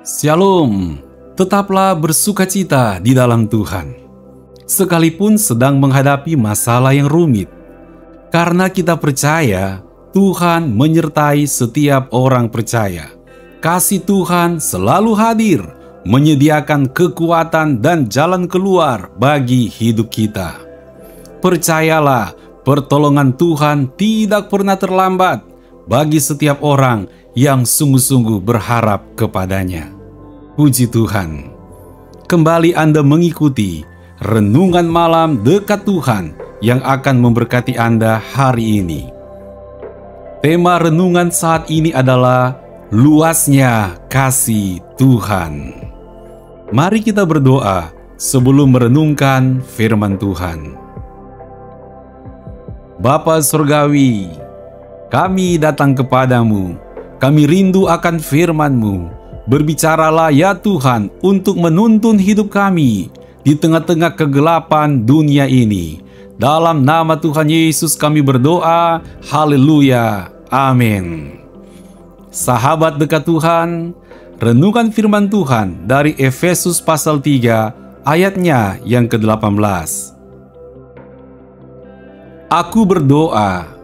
Shalom, tetaplah bersukacita di dalam Tuhan, sekalipun sedang menghadapi masalah yang rumit, karena kita percaya Tuhan menyertai setiap orang percaya. Kasih Tuhan selalu hadir, menyediakan kekuatan dan jalan keluar bagi hidup kita. Percayalah, pertolongan Tuhan tidak pernah terlambat bagi setiap orang yang sungguh-sungguh berharap kepadanya. Puji Tuhan. Kembali Anda mengikuti renungan malam dekat Tuhan yang akan memberkati Anda hari ini. Tema renungan saat ini adalah luasnya kasih Tuhan. Mari kita berdoa sebelum merenungkan firman Tuhan. Bapa Surgawi, kami datang kepadamu. Kami rindu akan firman-Mu. Berbicaralah ya Tuhan untuk menuntun hidup kami di tengah-tengah kegelapan dunia ini. Dalam nama Tuhan Yesus kami berdoa. Haleluya. Amin. Sahabat dekat Tuhan, renungan firman Tuhan dari Efesus pasal 3 ayatnya yang ke-18. Aku berdoa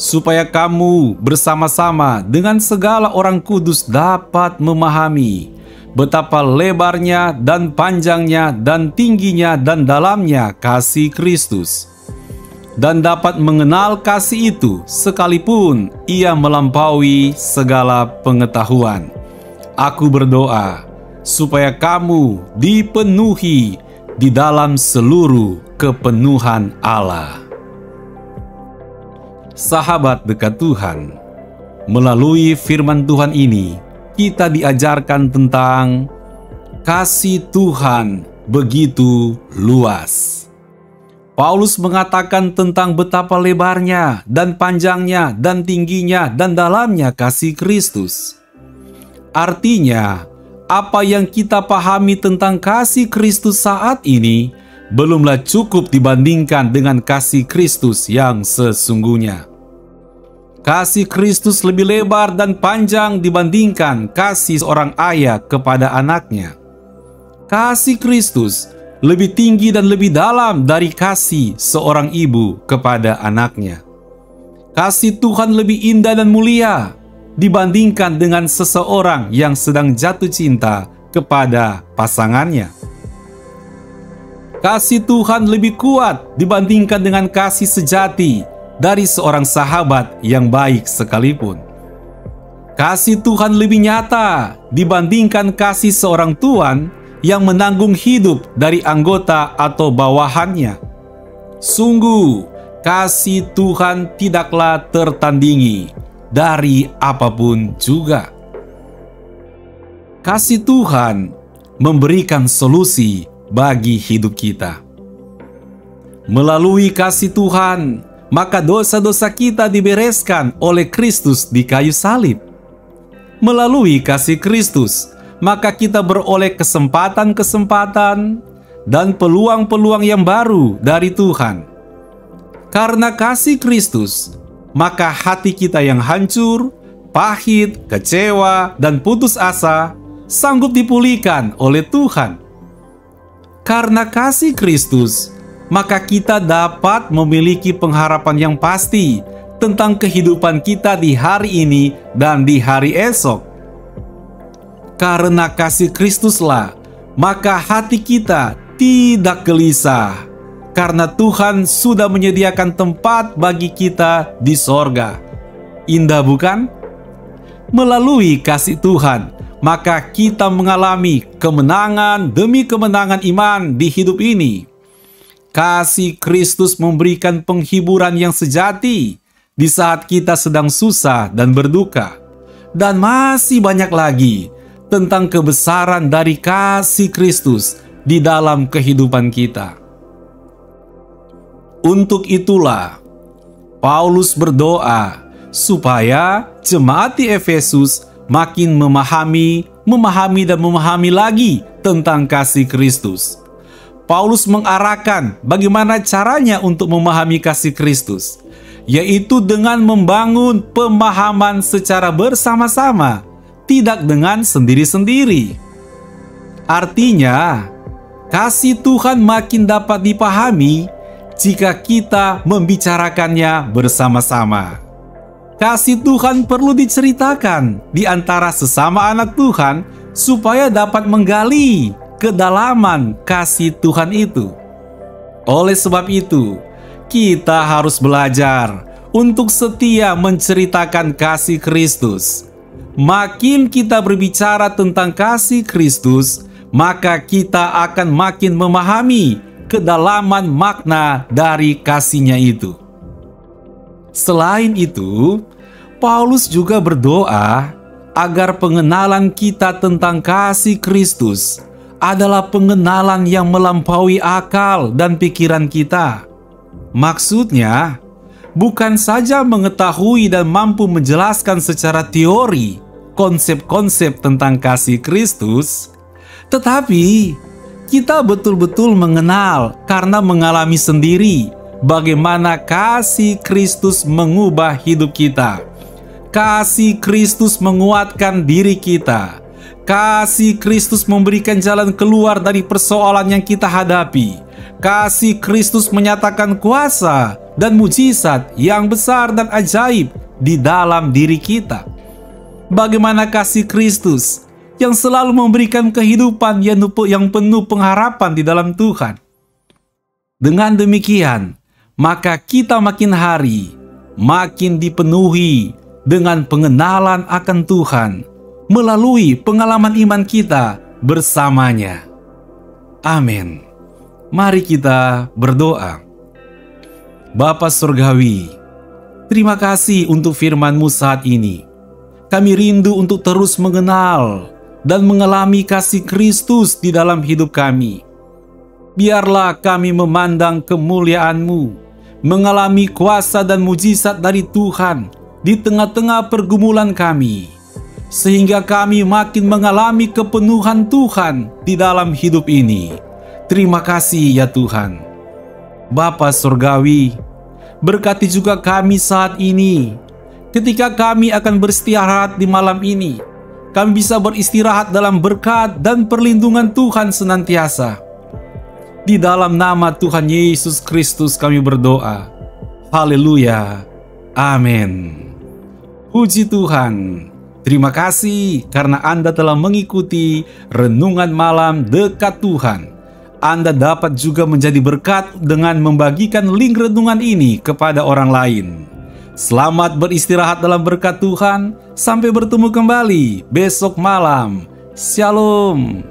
supaya kamu bersama-sama dengan segala orang kudus dapat memahami betapa lebarnya dan panjangnya dan tingginya dan dalamnya kasih Kristus, dan dapat mengenal kasih itu sekalipun ia melampaui segala pengetahuan. Aku berdoa supaya kamu dipenuhi di dalam seluruh kepenuhan Allah. Sahabat dekat Tuhan, melalui firman Tuhan ini, kita diajarkan tentang kasih Tuhan begitu luas. Paulus mengatakan tentang betapa lebarnya dan panjangnya dan tingginya dan dalamnya kasih Kristus. Artinya, apa yang kita pahami tentang kasih Kristus saat ini belumlah cukup dibandingkan dengan kasih Kristus yang sesungguhnya. Kasih Kristus lebih lebar dan panjang dibandingkan kasih seorang ayah kepada anaknya. Kasih Kristus lebih tinggi dan lebih dalam dari kasih seorang ibu kepada anaknya. Kasih Tuhan lebih indah dan mulia dibandingkan dengan seseorang yang sedang jatuh cinta kepada pasangannya. Kasih Tuhan lebih kuat dibandingkan dengan kasih sejati dari seorang sahabat yang baik sekalipun. Kasih Tuhan lebih nyata dibandingkan kasih seorang tuan yang menanggung hidup dari anggota atau bawahannya. Sungguh, kasih Tuhan tidaklah tertandingi dari apapun juga. Kasih Tuhan memberikan solusi bagi hidup kita. Melalui kasih Tuhan, maka dosa-dosa kita dibereskan oleh Kristus di kayu salib. Melalui kasih Kristus, maka kita beroleh kesempatan-kesempatan dan peluang-peluang yang baru dari Tuhan. Karena kasih Kristus, maka hati kita yang hancur, pahit, kecewa, dan putus asa sanggup dipulihkan oleh Tuhan. Karena kasih Kristus, maka kita dapat memiliki pengharapan yang pasti tentang kehidupan kita di hari ini dan di hari esok. Karena kasih Kristuslah, maka hati kita tidak gelisah, karena Tuhan sudah menyediakan tempat bagi kita di sorga. Indah bukan? Melalui kasih Tuhan, maka kita mengalami kemenangan demi kemenangan iman di hidup ini. Kasih Kristus memberikan penghiburan yang sejati di saat kita sedang susah dan berduka. Dan masih banyak lagi tentang kebesaran dari kasih Kristus di dalam kehidupan kita. Untuk itulah, Paulus berdoa supaya jemaat di Efesus makin memahami dan memahami lagi tentang kasih Kristus. Paulus mengarahkan bagaimana caranya untuk memahami kasih Kristus, yaitu dengan membangun pemahaman secara bersama-sama tidak dengan sendiri-sendiri. Artinya, kasih Tuhan makin dapat dipahami jika kita membicarakannya bersama-sama. Kasih Tuhan perlu diceritakan di antara sesama anak Tuhan supaya dapat menggali kedalaman kasih Tuhan itu. Oleh sebab itu, kita harus belajar untuk setia menceritakan kasih Kristus. Makin kita berbicara tentang kasih Kristus, maka kita akan makin memahami kedalaman makna dari kasih-Nya itu. Selain itu, Paulus juga berdoa agar pengenalan kita tentang kasih Kristus adalah pengenalan yang melampaui akal dan pikiran kita. Maksudnya, bukan saja mengetahui dan mampu menjelaskan secara teori konsep-konsep tentang kasih Kristus, tetapi kita betul-betul mengenal karena mengalami sendiri bagaimana kasih Kristus mengubah hidup kita. Kasih Kristus menguatkan diri kita. Kasih Kristus memberikan jalan keluar dari persoalan yang kita hadapi. Kasih Kristus menyatakan kuasa dan mujizat yang besar dan ajaib di dalam diri kita. Bagaimana kasih Kristus yang selalu memberikan kehidupan yang penuh pengharapan di dalam Tuhan. Dengan demikian, maka kita makin hari makin dipenuhi dengan pengenalan akan Tuhan melalui pengalaman iman kita bersamanya. Amin. Mari kita berdoa. Bapa Surgawi, terima kasih untuk firman-Mu saat ini. Kami rindu untuk terus mengenal dan mengalami kasih Kristus di dalam hidup kami. Biarlah kami memandang kemuliaan-Mu, mengalami kuasa dan mujizat dari Tuhan di tengah-tengah pergumulan kami, sehingga kami makin mengalami kepenuhan Tuhan di dalam hidup ini. Terima kasih ya Tuhan. Bapa Surgawi, berkati juga kami saat ini. Ketika kami akan beristirahat di malam ini, kami bisa beristirahat dalam berkat dan perlindungan Tuhan senantiasa. Di dalam nama Tuhan Yesus Kristus kami berdoa. Haleluya. Amin. Puji Tuhan. Terima kasih karena Anda telah mengikuti Renungan Malam Dekat Tuhan. Anda dapat juga menjadi berkat dengan membagikan link renungan ini kepada orang lain. Selamat beristirahat dalam berkat Tuhan. Sampai bertemu kembali besok malam. Shalom.